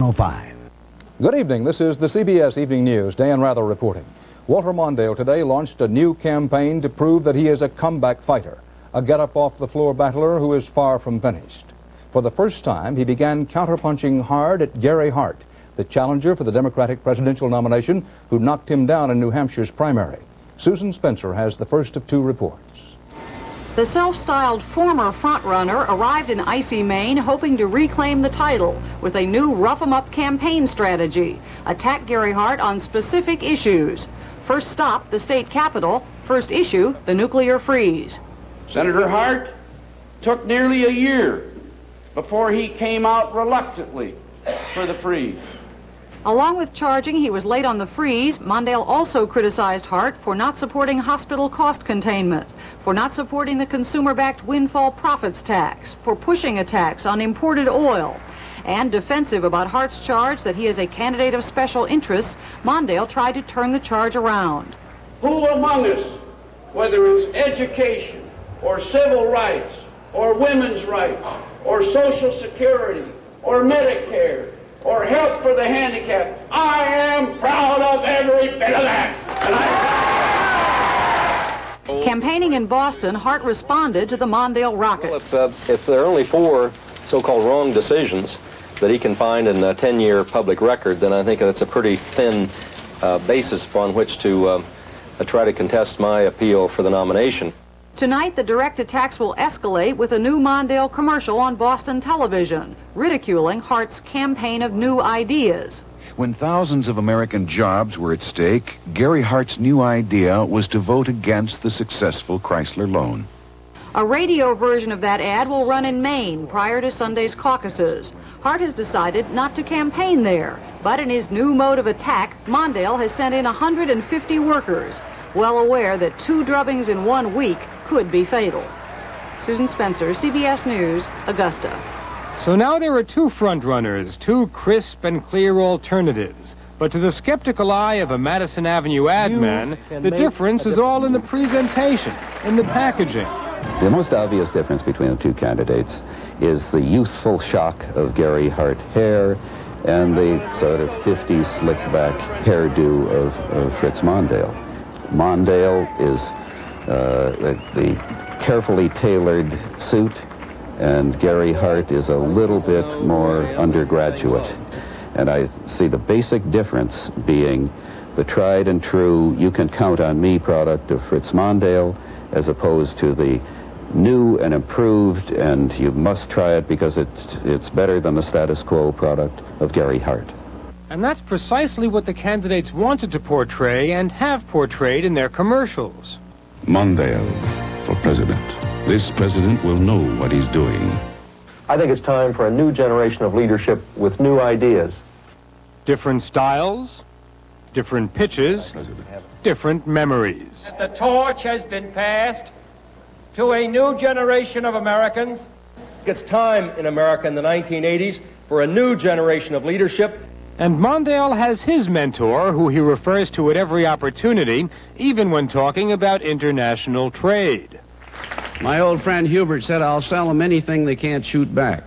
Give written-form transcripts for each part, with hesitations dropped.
05. Good evening. This is the CBS Evening News. Dan Rather reporting. Walter Mondale today launched a new campaign to prove that he is a comeback fighter, a get-up-off-the-floor battler who is far from finished. For the first time, he began counterpunching hard at Gary Hart, the challenger for the Democratic presidential nomination, who knocked him down in New Hampshire's primary. Susan Spencer has the first of two reports. The self-styled former frontrunner arrived in icy Maine hoping to reclaim the title with a new rough-em-up campaign strategy. Attack Gary Hart on specific issues. First stop, the state capitol. First issue, the nuclear freeze. Senator Hart took nearly a year before he came out reluctantly for the freeze. Along with charging he was late on the freeze, Mondale also criticized Hart for not supporting hospital cost containment, for not supporting the consumer-backed windfall profits tax, for pushing a tax on imported oil. And defensive about Hart's charge that he is a candidate of special interests, Mondale tried to turn the charge around. Who among us, whether it's education or civil rights or women's rights or Social Security or Medicare or help for the handicapped, I am proud of every bit of that. Campaigning in Boston, Hart responded to the Mondale rocket. Well, if there are only 4 so-called wrong decisions that he can find in a 10-year public record, then I think that's a pretty thin basis upon which to try to contest my appeal for the nomination. Tonight, the direct attacks will escalate with a new Mondale commercial on Boston television, ridiculing Hart's campaign of new ideas. When thousands of American jobs were at stake, Gary Hart's new idea was to vote against the successful Chrysler loan. A radio version of that ad will run in Maine prior to Sunday's caucuses. Hart has decided not to campaign there, but in his new mode of attack, Mondale has sent in 150 workers, well aware that 2 drubbings in 1 week could be fatal. Susan Spencer, CBS News, Augusta. So now there are 2 frontrunners, 2 crisp and clear alternatives. But to the skeptical eye of a Madison Avenue ad man, the difference is all in the presentation, in the packaging. The most obvious difference between the 2 candidates is the youthful shock of Gary Hart hair and the sort of 50s slick-back hairdo of Fritz Mondale. Mondale is the carefully tailored suit, and Gary Hart is a little bit more undergraduate. And I see the basic difference being the tried and true, you can count on me product of Fritz Mondale, as opposed to the new and improved, and you must try it because it's better than the status quo product of Gary Hart. And that's precisely what the candidates wanted to portray and have portrayed in their commercials. Mondale for president. This president will know what he's doing. I think it's time for a new generation of leadership with new ideas. Different styles, different pitches, different memories. The torch has been passed to a new generation of Americans. It's time in America in the 1980s for a new generation of leadership. And Mondale has his mentor, who he refers to at every opportunity, even when talking about international trade. My old friend Hubert said, I'll sell them anything they can't shoot back.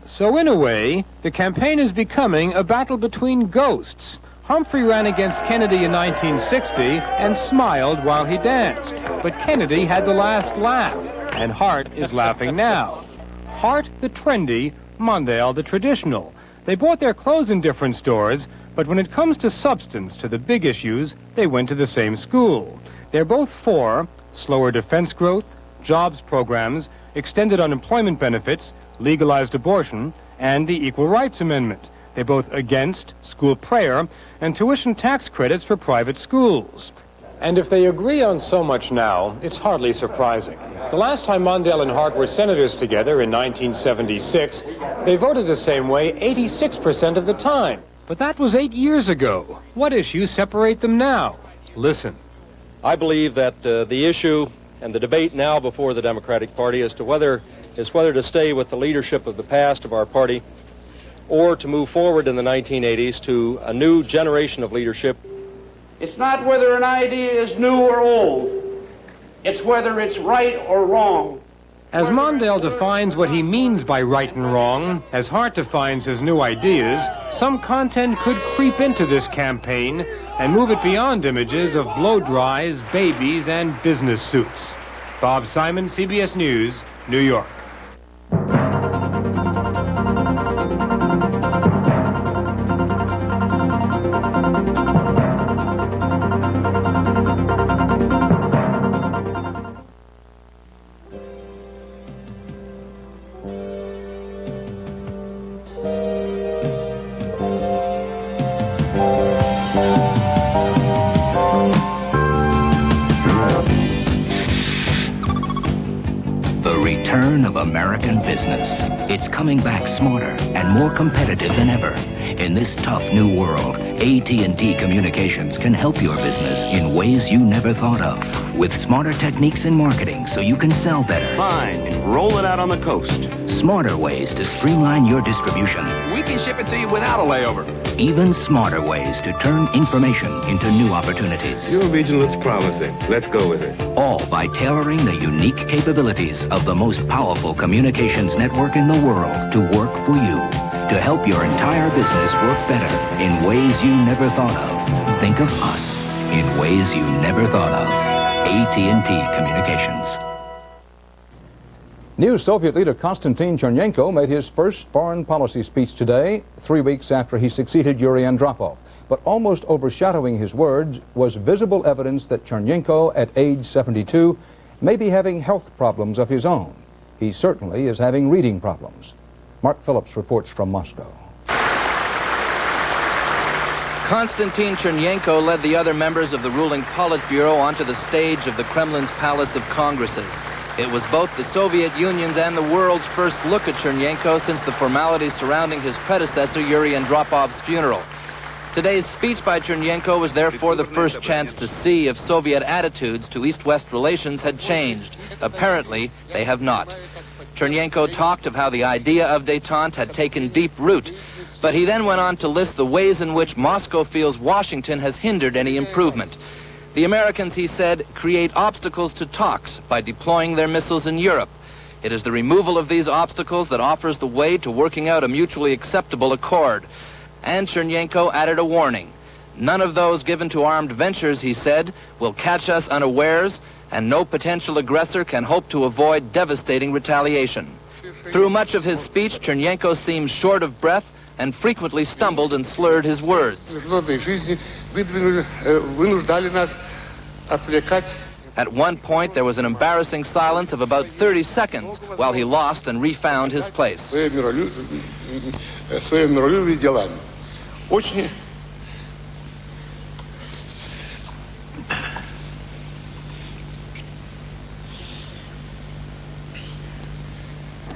So in a way, the campaign is becoming a battle between ghosts. Humphrey ran against Kennedy in 1960 and smiled while he danced. But Kennedy had the last laugh, and Hart is laughing now. Hart the trendy, Mondale the traditional. They bought their clothes in different stores, but when it comes to substance, to the big issues, they went to the same school. They're both for slower defense growth, jobs programs, extended unemployment benefits, legalized abortion, and the Equal Rights Amendment. They're both against school prayer and tuition tax credits for private schools. And if they agree on so much now, it's hardly surprising. The last time Mondale and Hart were senators together in 1976, they voted the same way 86% of the time. But that was 8 years ago. What issues separate them now? Listen. I believe that the issue and the debate now before the Democratic Party is whether to stay with the leadership of the past of our party or to move forward in the 1980s to a new generation of leadership. It's not whether an idea is new or old. It's whether it's right or wrong. As Mondale defines what he means by right and wrong, as Hart defines his new ideas, some content could creep into this campaign and move it beyond images of blow-dries, babies, and business suits. Bob Simon, CBS News, New York. Return of American business. It's coming back smarter and more competitive than ever. In this tough new world, AT&T Communications can help your business in ways you never thought of. With smarter techniques in marketing so you can sell better. Fine, and roll it out on the coast. Smarter ways to streamline your distribution. We can ship it to you without a layover. Even smarter ways to turn information into new opportunities. Your vision looks promising. Let's go with it. All by tailoring the unique capabilities of the most powerful communications network in the world to work for you. To help your entire business work better in ways you never thought of. Think of us in ways you never thought of. AT&T Communications. New Soviet leader Konstantin Chernenko made his first foreign policy speech today, 3 weeks after he succeeded Yuri Andropov. But almost overshadowing his words was visible evidence that Chernenko, at age 72, may be having health problems of his own. He certainly is having reading problems. Mark Phillips reports from Moscow. Konstantin Chernenko led the other members of the ruling Politburo onto the stage of the Kremlin's Palace of Congresses. It was both the Soviet Union's and the world's first look at Chernenko since the formalities surrounding his predecessor Yuri Andropov's funeral. Today's speech by Chernenko was therefore the first chance to see if Soviet attitudes to East-West relations had changed. Apparently, they have not. Chernenko talked of how the idea of détente had taken deep root, but he then went on to list the ways in which Moscow feels Washington has hindered any improvement. The Americans, he said, create obstacles to talks by deploying their missiles in Europe. It is the removal of these obstacles that offers the way to working out a mutually acceptable accord. And Chernenko added a warning. None of those given to armed ventures, he said, will catch us unawares, and no potential aggressor can hope to avoid devastating retaliation. Through much of his speech, Chernenko seemed short of breath and frequently stumbled and slurred his words. At one point, there was an embarrassing silence of about 30 seconds while he lost and refound his place.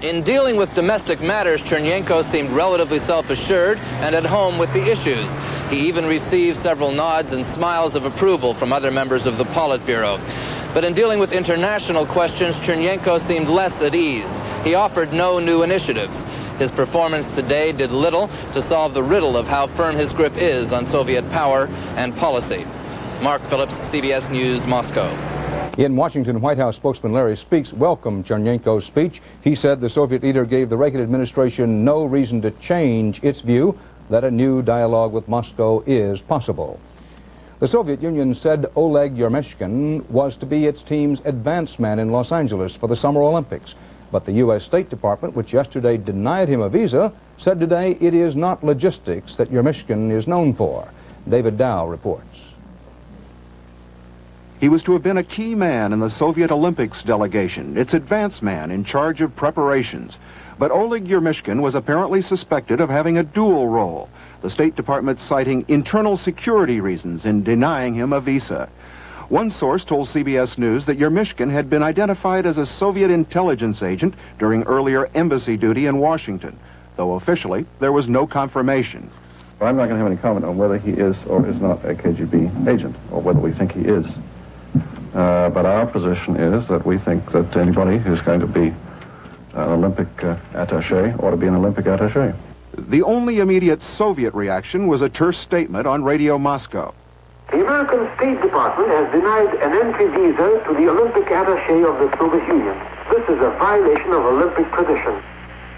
In dealing with domestic matters, Chernenko seemed relatively self-assured and at home with the issues. He even received several nods and smiles of approval from other members of the Politburo. But in dealing with international questions, Chernenko seemed less at ease. He offered no new initiatives. His performance today did little to solve the riddle of how firm his grip is on Soviet power and policy. Mark Phillips, CBS News, Moscow. In Washington, White House spokesman Larry Speakes welcomed Chernenko's speech. He said the Soviet leader gave the Reagan administration no reason to change its view that a new dialogue with Moscow is possible. The Soviet Union said Oleg Yermeshkin was to be its team's advance man in Los Angeles for the Summer Olympics. But the U.S. State Department, which yesterday denied him a visa, said today it is not logistics that Yermeshkin is known for. David Dow reports. He was to have been a key man in the Soviet Olympics delegation, its advance man in charge of preparations. But Oleg Yermeshkin was apparently suspected of having a dual role, the State Department citing internal security reasons in denying him a visa. One source told CBS News that Yermeshkin had been identified as a Soviet intelligence agent during earlier embassy duty in Washington, though officially there was no confirmation. I'm not going to have any comment on whether he is or is not a KGB agent, or whether we think he is. But our position is that we think that anybody who's going to be an Olympic attaché ought to be an Olympic attaché. The only immediate Soviet reaction was a terse statement on Radio Moscow. The American State Department has denied an entry visa to the Olympic attaché of the Soviet Union. This is a violation of Olympic tradition.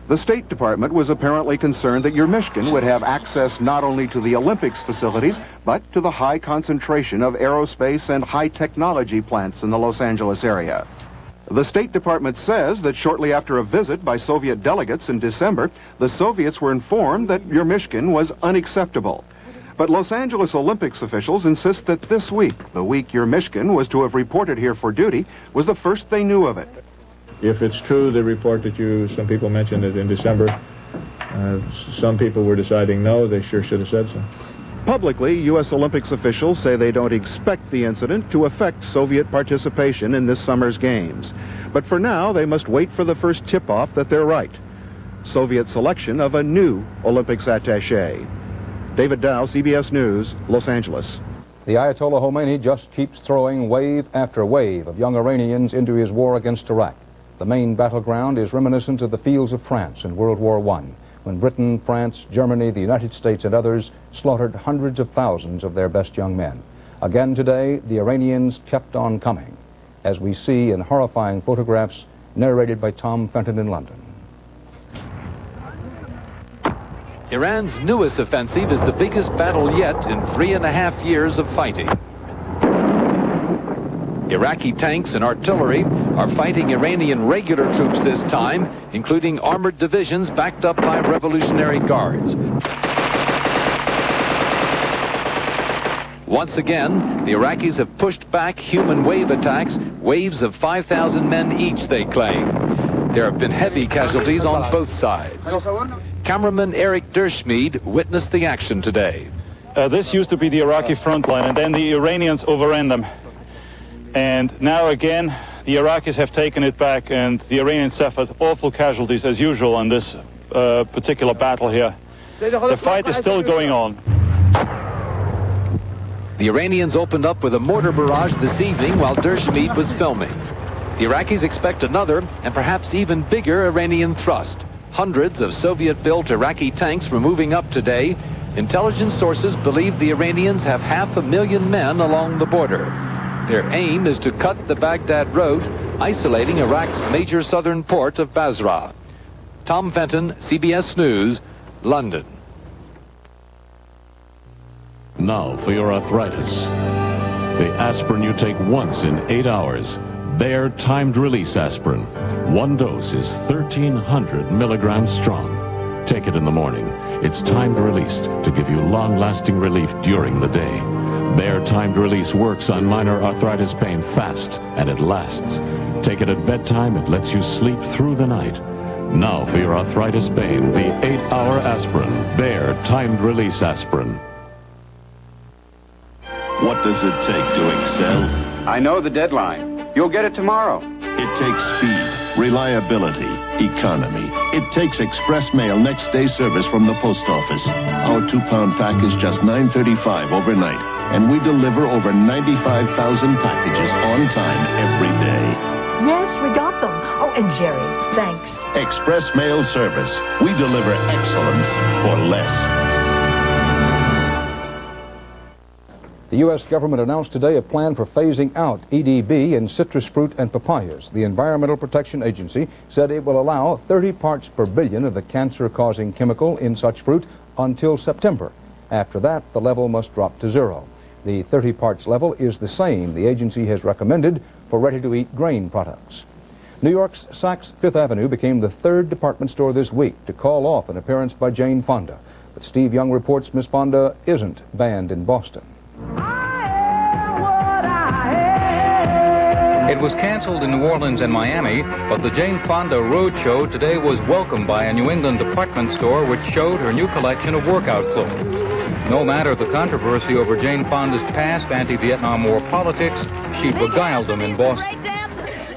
The State Department was apparently concerned that Yermishkin would have access not only to the Olympics facilities, but to the high concentration of aerospace and high technology plants in the Los Angeles area. The State Department says that shortly after a visit by Soviet delegates in December, the Soviets were informed that Yermishkin was unacceptable. But Los Angeles Olympics officials insist that this week, the week Yermishkin was to have reported here for duty, was the first they knew of it. If it's true, the report that some people mentioned it in December, some people were deciding no, they sure should have said so. Publicly, U.S. Olympics officials say they don't expect the incident to affect Soviet participation in this summer's games. But for now, they must wait for the first tip-off that they're right. Soviet selection of a new Olympics attaché. David Dow, CBS News, Los Angeles. The Ayatollah Khomeini just keeps throwing wave after wave of young Iranians into his war against Iraq. The main battleground is reminiscent of the fields of France in World War I, when Britain, France, Germany, the United States, and others slaughtered hundreds of thousands of their best young men. Again today, the Iranians kept on coming, as we see in horrifying photographs narrated by Tom Fenton in London. Iran's newest offensive is the biggest battle yet in 3.5 years of fighting. Iraqi tanks and artillery are fighting Iranian regular troops this time, including armored divisions backed up by Revolutionary Guards. Once again, the Iraqis have pushed back human wave attacks, waves of 5,000 men each, they claim. There have been heavy casualties on both sides. Cameraman Eric Dershmead witnessed the action today. This used to be the Iraqi front line, and then the Iranians overran them. And now again, the Iraqis have taken it back, and the Iranians suffered awful casualties as usual on this particular battle here. The fight is still going on. The Iranians opened up with a mortar barrage this evening while Dershmead was filming. The Iraqis expect another and perhaps even bigger Iranian thrust. Hundreds of Soviet-built Iraqi tanks were moving up today. Intelligence sources believe the Iranians have 500,000 men along the border. Their aim is to cut the Baghdad road, isolating Iraq's major southern port of Basra. Tom Fenton, CBS News, London. Now for your arthritis. The aspirin you take once in 8 hours. Bayer timed release aspirin. One dose is 1,300 milligrams strong. Take it in the morning. It's timed released to give you long-lasting relief during the day. Bayer timed release works on minor arthritis pain fast, and it lasts. Take it at bedtime. It lets you sleep through the night. Now for your arthritis pain, the 8-hour aspirin. Bayer timed release aspirin. What does it take to excel? I know the deadline. You'll get it tomorrow. It takes speed, reliability, economy. It takes express mail next day service from the post office. Our 2-pound pack is just $9.35 overnight, and we deliver over 95,000 packages on time every day. Yes, we got them. Oh, and Jerry, thanks. Express mail service. We deliver excellence for less. The U.S. government announced today a plan for phasing out EDB in citrus fruit and papayas. The Environmental Protection Agency said it will allow 30 parts per billion of the cancer-causing chemical in such fruit until September. After that, the level must drop to 0. The 30 parts level is the same the agency has recommended for ready-to-eat grain products. New York's Saks Fifth Avenue became the 3rd department store this week to call off an appearance by Jane Fonda. But Steve Young reports Miss Fonda isn't banned in Boston. It was canceled in New Orleans and Miami, but the Jane Fonda Roadshow today was welcomed by a New England department store which showed her new collection of workout clothes. No matter the controversy over Jane Fonda's past anti-Vietnam War politics, she beguiled them in Boston.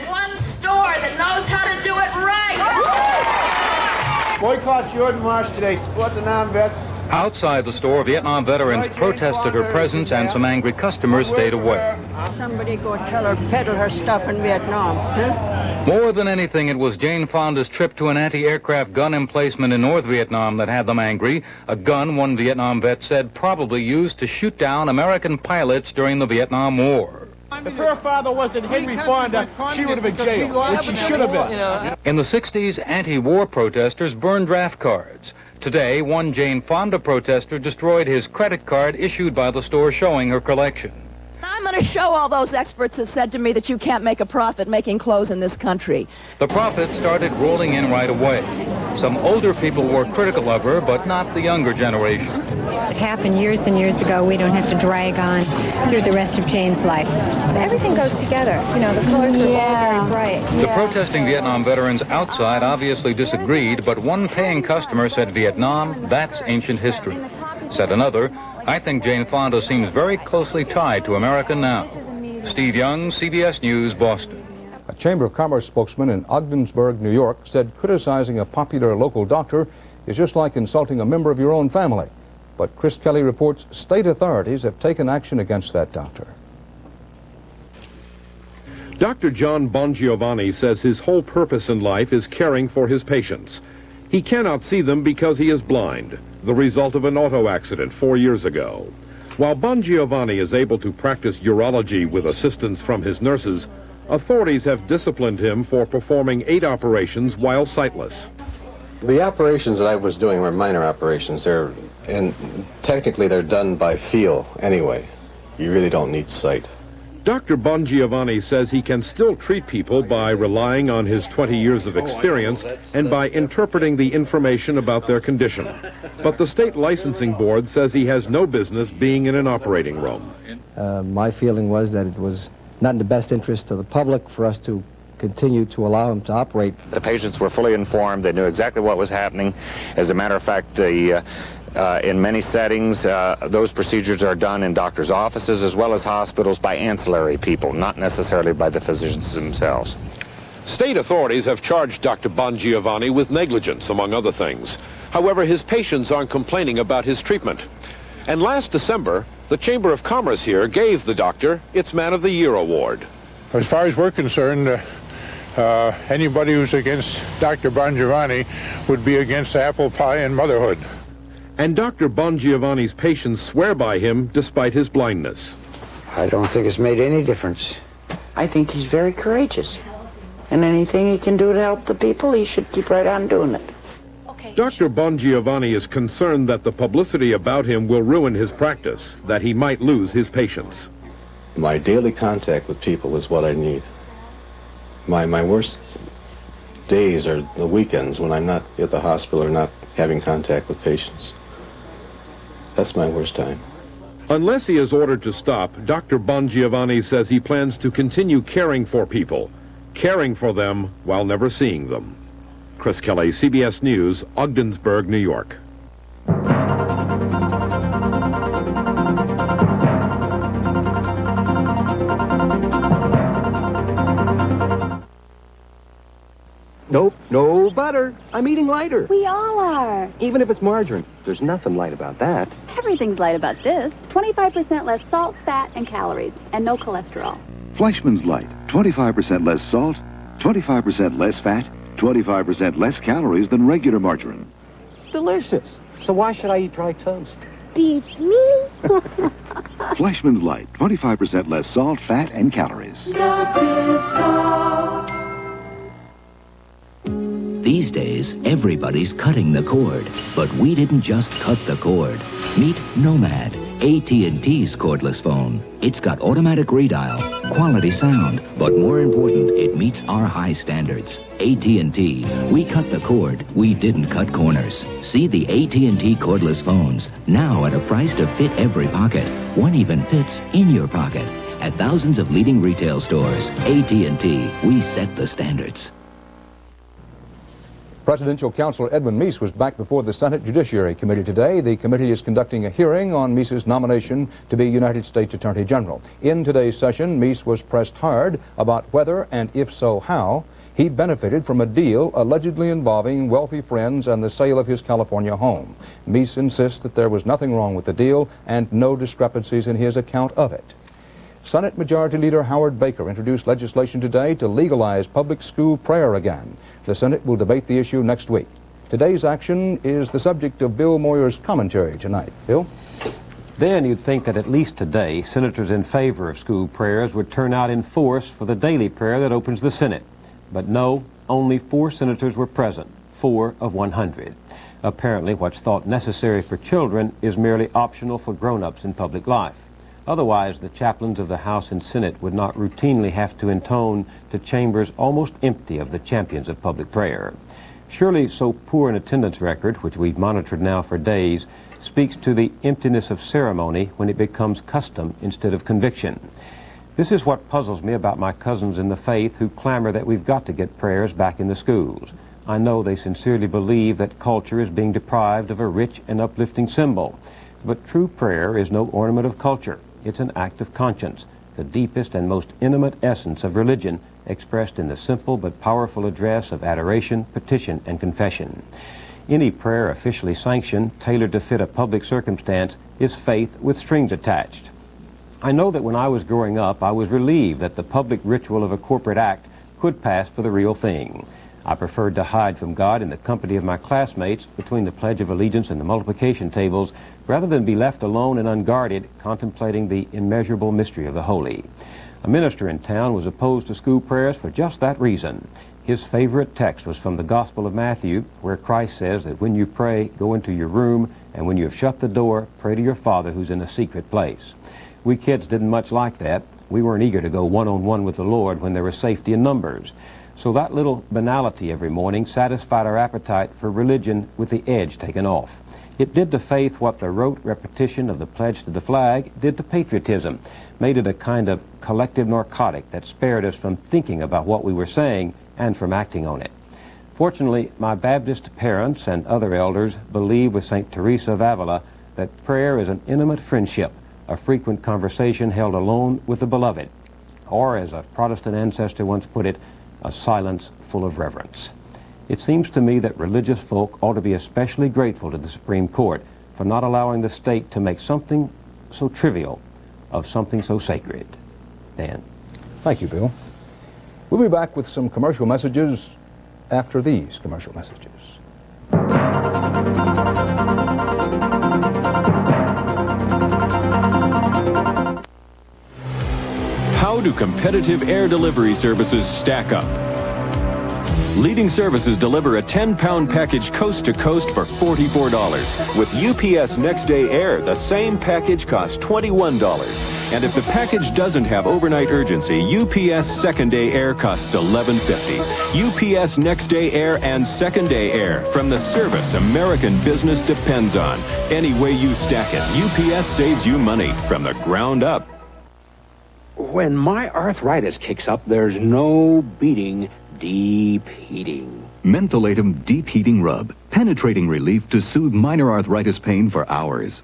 One store that knows how to do it right. Boycott Jordan Marsh today. Support the non-vets. Outside the store, Vietnam veterans protested her presence and some angry customers stayed away. Somebody go tell her peddle her stuff in Vietnam. Huh? More than anything, it was Jane Fonda's trip to an anti-aircraft gun emplacement in North Vietnam that had them angry. A gun, one Vietnam vet said, probably used to shoot down American pilots during the Vietnam War. If her father wasn't Henry Fonda, she would have been jailed, which she should have been. In the 60s, anti-war protesters burned draft cards. Today, one Jane Fonda protester destroyed his credit card issued by the store showing her collection. I'm going to show all those experts that said to me that you can't make a profit making clothes in this country. The profit started rolling in right away. Some older people were critical of her, but not the younger generation. It happened years and years ago. We don't have to drag on through the rest of Jane's life. Everything goes together. You know, the colors are all very bright. The protesting Vietnam veterans outside obviously disagreed, but one paying customer said, "Vietnam, that's ancient history." Said another, "I think Jane Fonda seems very closely tied to America now." Steve Young, CBS News, Boston. A Chamber of Commerce spokesman in Ogdensburg, New York, said criticizing a popular local doctor is just like insulting a member of your own family. But Chris Kelly reports state authorities have taken action against that doctor. Dr. John Bongiovanni says his whole purpose in life is caring for his patients. He cannot see them because he is blind, the result of an auto accident 4 years ago. While Bongiovanni is able to practice urology with assistance from his nurses, authorities have disciplined him for performing 8 operations while sightless. The operations that I was doing were minor operations. Technically they're done by feel anyway. You really don't need sight. Dr. Bongiovanni says he can still treat people by relying on his 20 years of experience and by interpreting the information about their condition. But the state licensing board says he has no business being in an operating room. My feeling was that it was not in the best interest of the public for us to continue to allow him to operate. The patients were fully informed. They knew exactly what was happening. As a matter of fact, in many settings, those procedures are done in doctors' offices as well as hospitals by ancillary people, not necessarily by the physicians themselves. State authorities have charged Dr. Bongiovanni with negligence, among other things. However, his patients aren't complaining about his treatment. And last December, the Chamber of Commerce here gave the doctor its Man of the Year award. As far as we're concerned, anybody who's against Dr. Bongiovanni would be against apple pie and motherhood. And Dr. Bongiovanni's patients swear by him despite his blindness. I don't think it's made any difference. I think he's very courageous. And anything he can do to help the people, he should keep right on doing it. Dr. Bongiovanni is concerned that the publicity about him will ruin his practice, that he might lose his patients. My daily contact with people is what I need. My worst days are the weekends when I'm not at the hospital or not having contact with patients. That's my worst time. Unless he is ordered to stop, Dr. Bongiovanni says he plans to continue caring for people, caring for them while never seeing them. Chris Kelly, CBS News, Ogdensburg, New York. Nope, no butter. I'm eating lighter. We all are. Even if it's margarine. There's nothing light about that. Everything's light about this. 25% less salt, fat, and calories, and no cholesterol. Fleischmann's Light. 25% less salt, 25% less fat, 25% less calories than regular margarine. Delicious. So why should I eat dry toast? Beats me. Fleischmann's Light. 25% less salt, fat, and calories. These days, everybody's cutting the cord. But we didn't just cut the cord. Meet Nomad, AT&T's cordless phone. It's got automatic redial, quality sound, but more important, it meets our high standards. AT&T, we cut the cord, we didn't cut corners. See the AT&T cordless phones, now at a price to fit every pocket. One even fits in your pocket. At thousands of leading retail stores, AT&T, we set the standards. Presidential Counselor Edwin Meese was back before the Senate Judiciary Committee today. The committee is conducting a hearing on Meese's nomination to be United States Attorney General. In today's session, Meese was pressed hard about whether, and if so, how, he benefited from a deal allegedly involving wealthy friends and the sale of his California home. Meese insists that there was nothing wrong with the deal and no discrepancies in his account of it. Senate Majority Leader Howard Baker introduced legislation today to legalize public school prayer again. The Senate will debate the issue next week. Today's action is the subject of Bill Moyer's commentary tonight. Bill? Dan, you'd think that at least today, senators in favor of school prayers would turn out in force for the daily prayer that opens the Senate. But no, only 4 senators were present, 4 of 100. Apparently, what's thought necessary for children is merely optional for grown-ups in public life. Otherwise, the chaplains of the House and Senate would not routinely have to intone to chambers almost empty of the champions of public prayer. Surely so poor an attendance record, which we've monitored now for days, speaks to the emptiness of ceremony when it becomes custom instead of conviction. This is what puzzles me about my cousins in the faith who clamor that we've got to get prayers back in the schools. I know they sincerely believe that culture is being deprived of a rich and uplifting symbol. But true prayer is no ornament of culture. It's an act of conscience, the deepest and most intimate essence of religion, expressed in the simple but powerful address of adoration, petition, and confession. Any prayer officially sanctioned, tailored to fit a public circumstance, is faith with strings attached. I know that when I was growing up, I was relieved that the public ritual of a corporate act could pass for the real thing. I preferred to hide from God in the company of my classmates between the Pledge of Allegiance and the multiplication tables, rather than be left alone and unguarded, contemplating the immeasurable mystery of the holy. A minister in town was opposed to school prayers for just that reason. His favorite text was from the Gospel of Matthew, where Christ says that when you pray, go into your room, and when you have shut the door, pray to your Father who's in a secret place. We kids didn't much like that. We weren't eager to go one-on-one with the Lord when there was safety in numbers. So that little banality every morning satisfied our appetite for religion with the edge taken off. It did to faith what the rote repetition of the pledge to the flag did to patriotism, made it a kind of collective narcotic that spared us from thinking about what we were saying and from acting on it. Fortunately, my Baptist parents and other elders believe with St. Teresa of Avila that prayer is an intimate friendship, a frequent conversation held alone with the beloved, or as a Protestant ancestor once put it, a silence full of reverence. It seems to me that religious folk ought to be especially grateful to the Supreme Court for not allowing the state to make something so trivial of something so sacred. Dan. Thank you, Bill. We'll be back with some commercial messages after these commercial messages. How do competitive air delivery services stack up? Leading services deliver a 10-pound package coast to coast for $44. With UPS Next Day Air, the same package costs $21. And if the package doesn't have overnight urgency, UPS Second Day Air costs $11.50. UPS Next Day Air and Second Day Air, from the service American business depends on. Any way you stack it, UPS saves you money from the ground up. When my arthritis kicks up, there's no beating deep heating. Mentholatum Deep Heating Rub. Penetrating relief to soothe minor arthritis pain for hours.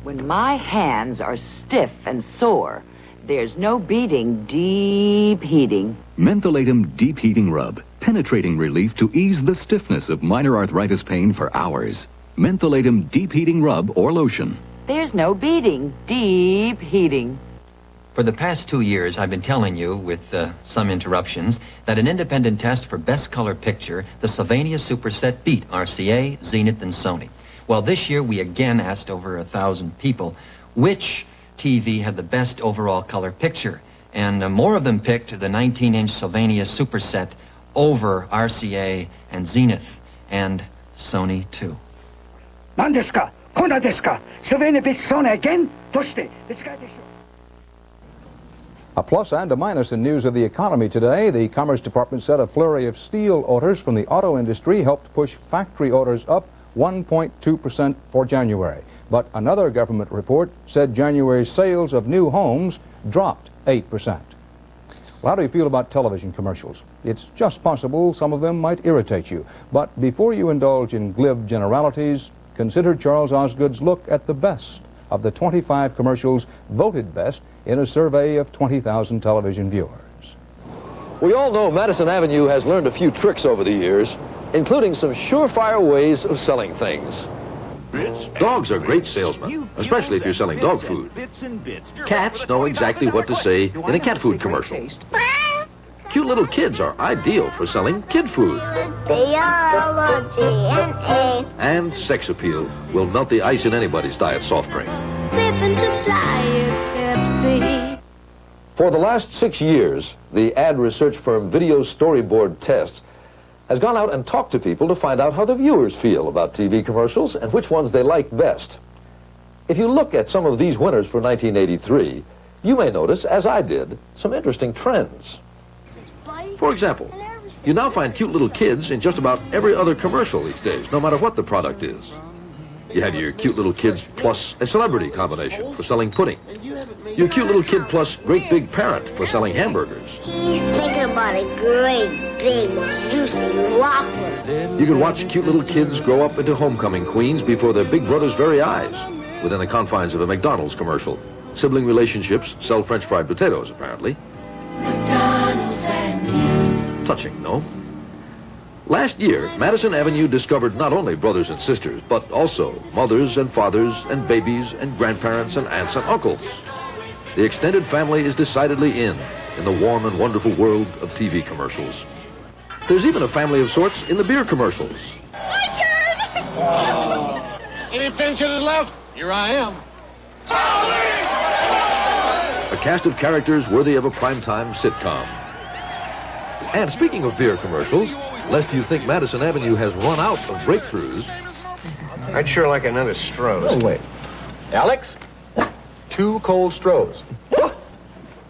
When my hands are stiff and sore, there's no beating deep heating. Mentholatum Deep Heating Rub. Penetrating relief to ease the stiffness of minor arthritis pain for hours. Mentholatum Deep Heating Rub or Lotion. There's no beating deep heating. For the past 2 years, I've been telling you, with some interruptions, that an independent test for Best Color Picture, the Sylvania Superset beat RCA, Zenith, and Sony. Well, this year we again asked over 1,000 people which TV had the best overall color picture. And more of them picked the 19-inch Sylvania Superset over RCA and Zenith, and Sony too. Nandeska, Kona deska, Sylvania beat Sony again? Toshite, this guy is. A plus and a minus in news of the economy today. The Commerce Department said a flurry of steel orders from the auto industry helped push factory orders up 1.2% for January. But another government report said January's sales of new homes dropped 8%. Well, how do you feel about television commercials? It's just possible some of them might irritate you. But before you indulge in glib generalities, consider Charles Osgood's look at the best of the 25 commercials voted best in a survey of 20,000 television viewers. We all know Madison Avenue has learned a few tricks over the years, including some surefire ways of selling things. Dogs are great salesmen, especially if you're selling dog food. Cats know exactly what to say in a cat food commercial. Cute little kids are ideal for selling kid food. And sex appeal will melt the ice in anybody's diet soft drink. sipping to Diet Pepsi. For the last 6 years, the ad research firm Video Storyboard Tests has gone out and talked to people to find out how the viewers feel about TV commercials and which ones they like best. If you look at some of these winners for 1983, you may notice, as I did, some interesting trends. For example, you now find cute little kids in just about every other commercial these days, no matter what the product is. You have your cute little kids plus a celebrity combination for selling pudding. Your cute little kid plus great big parent for selling hamburgers. He's thinking about a great, big, juicy Whopper. You can watch cute little kids grow up into homecoming queens before their big brother's very eyes, within the confines of a McDonald's commercial. Sibling relationships sell French fried potatoes, apparently. McDonald's and you. Touching, no? Last year, Madison Avenue discovered not only brothers and sisters, but also mothers and fathers and babies and grandparents and aunts and uncles. The extended family is decidedly in the warm and wonderful world of TV commercials. There's even a family of sorts in the beer commercials. My turn! Oh. Any pinch hitters left? Here I am. A cast of characters worthy of a primetime sitcom. And speaking of beer commercials, lest you think Madison Avenue has run out of breakthroughs. I'd sure like another Stroh's. No way. Alex, 2 cold Stroh's.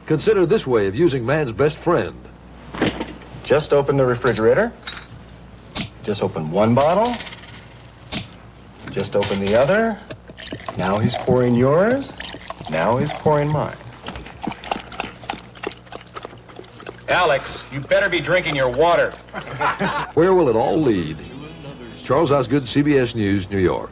Consider this way of using man's best friend. Just open the refrigerator. Just open one bottle. Just open the other. Now he's pouring yours. Now he's pouring mine. Alex, you better be drinking your water. Where will it all lead? Charles Osgood, CBS News, New York.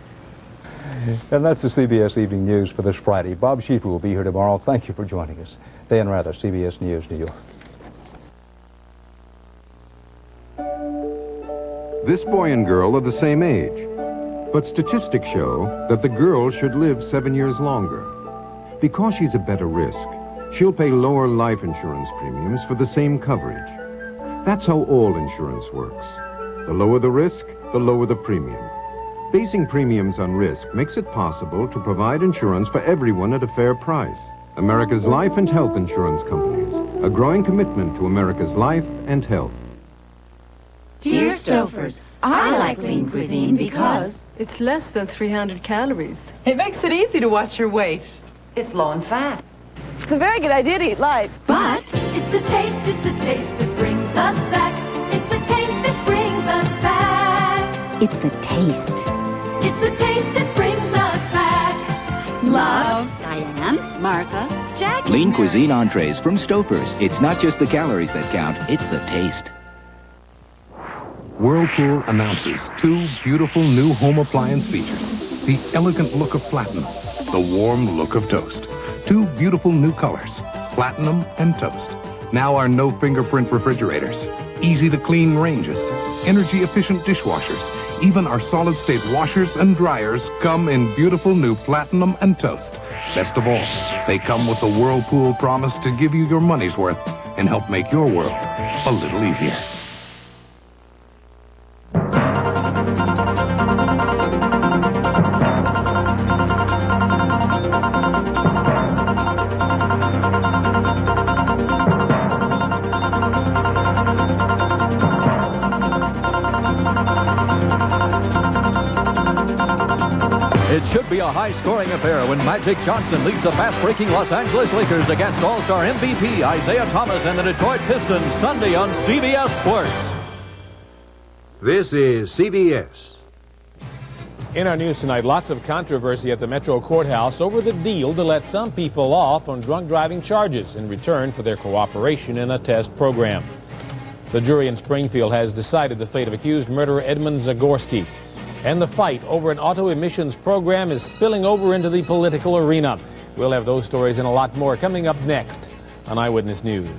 And that's the CBS Evening News for this Friday. Bob Schieffer will be here tomorrow. Thank you for joining us. Dan Rather, CBS News, New York. This boy and girl are the same age, but statistics show that the girl should live 7 years longer. Because she's a better risk, she'll pay lower life insurance premiums for the same coverage. That's how all insurance works. The lower the risk, the lower the premium. Basing premiums on risk makes it possible to provide insurance for everyone at a fair price. America's Life and Health Insurance Companies, a growing commitment to America's life and health. Dear Stofers, I like lean cuisine because it's less than 300 calories. It makes it easy to watch your weight. It's low in fat. It's a very good idea to eat light. But it's the taste that brings us back. It's the taste that brings us back. It's the taste. It's the taste that brings us back. Love. Diane, Martha, Jackie. Lean cuisine entrees from Stouffer's. It's not just the calories that count, it's the taste. Whirlpool announces 2 beautiful new home appliance features. The elegant look of platinum, the warm look of toast. 2 beautiful new colors, platinum and toast. Now our no fingerprint refrigerators, easy to clean ranges, energy efficient dishwashers. Even our solid state washers and dryers come in beautiful new platinum and toast. Best of all, they come with the Whirlpool promise to give you your money's worth and help make your world a little easier. It should be a high-scoring affair when Magic Johnson leads the fast-breaking Los Angeles Lakers against All-Star MVP Isaiah Thomas and the Detroit Pistons Sunday on CBS Sports. This is CBS. In our news tonight, lots of controversy at the Metro Courthouse over the deal to let some people off on drunk driving charges in return for their cooperation in a test program. The jury in Springfield has decided the fate of accused murderer Edmund Zagorski. And the fight over an auto emissions program is spilling over into the political arena. We'll have those stories and a lot more coming up next on Eyewitness News.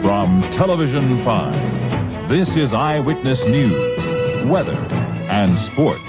From Television 5, this is Eyewitness News, weather, and sports.